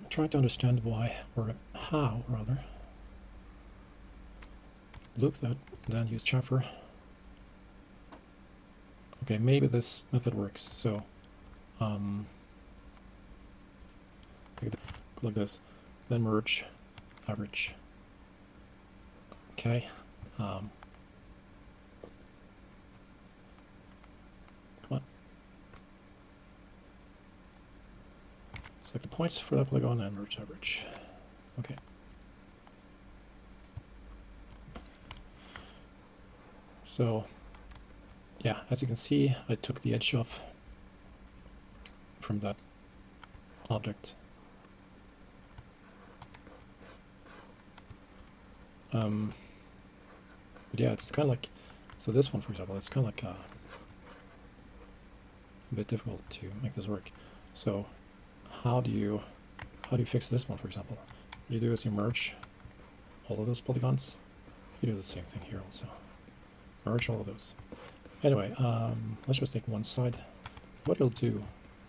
trying to understand why, or how rather, loop that, then use chamfer. Okay, maybe this method works. So take like this, then merge, average. Okay. Come on. Select the points for that polygon and merge average. Okay. So, yeah, as you can see, I took the edge off from that object. But yeah, it's kind of like, so this one, for example, it's kind of like a bit difficult to make this work. So how do you fix this one, for example? What you do is you merge all of those polygons. You do the same thing here also. Merge all of those. Anyway, let's just take one side. What you'll do,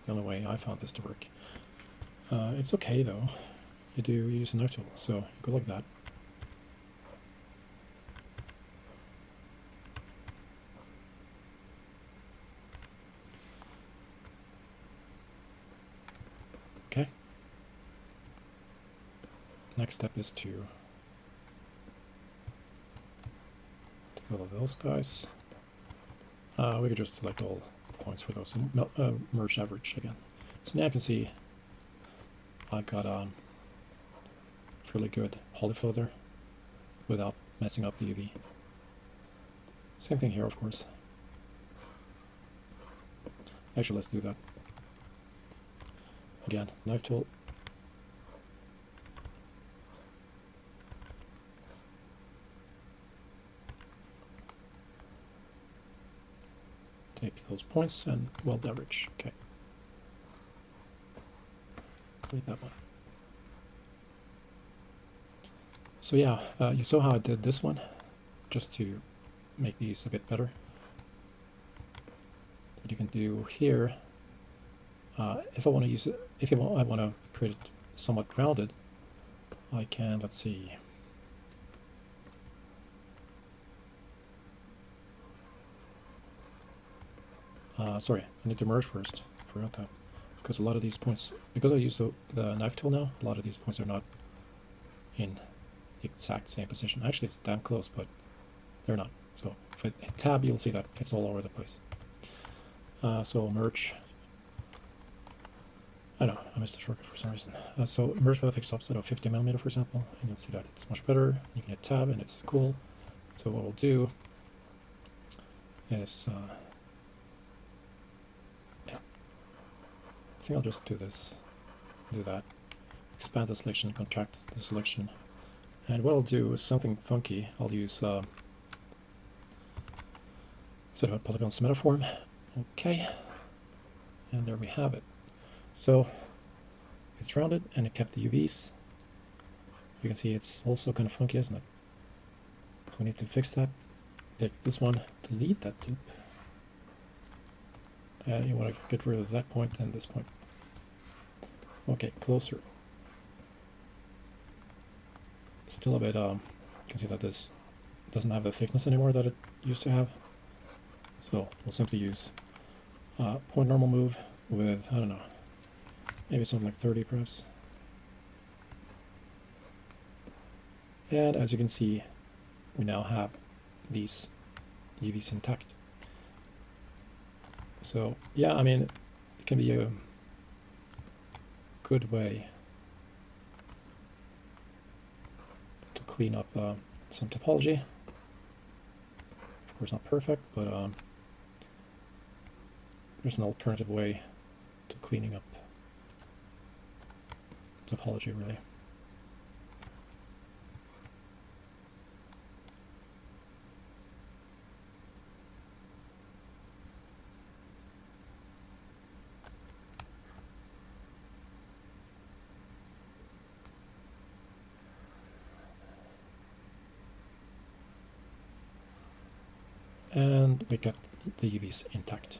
the only way I found this to work, it's okay though. You use a knife tool, so you go like that. Okay. Next step is to take all of those guys. We could just select all points for those, merge average again. So now you can see I got a fairly good polyflow there without messing up the UV. Same thing here, of course. Actually, let's do that. Again, knife tool. Take those points and weld average. Okay. Delete that one. So yeah, you saw how I did this one, just to make these a bit better. What you can do here, if I want to use it, I want to create it somewhat rounded, I can, let's see. Sorry, I need to merge first. I forgot that. Because a lot of these points, because I use the knife tool now, a lot of these points are not in the exact same position. Actually, it's damn close, but they're not. So if I hit tab, you'll see that it's all over the place. So merge. I know, I missed the shortcut for some reason. So merge with a fixed offset of 50mm, for example, and you'll see that it's much better. You can hit tab and it's cool. So what we'll do is, yeah, I think I'll just do this, do that. Expand the selection, contract the selection. And what I'll do is something funky. I'll use sort of a polygon metaform. Okay, and there we have it. So it's rounded and it kept the UVs. You can see it's also kind of funky, isn't it? So we need to fix that. Take this one, delete that loop. And you want to get rid of that point and this point. Okay, closer. Still a bit, you can see that this doesn't have the thickness anymore that it used to have. So we'll simply use point normal move with, I don't know, maybe something like 30 perhaps. And as you can see, we now have these UVs intact. So yeah, I mean, it can be a good way to clean up some topology. Of course, not perfect, but there's an alternative way to cleaning up topology, really. And we got the UVs intact.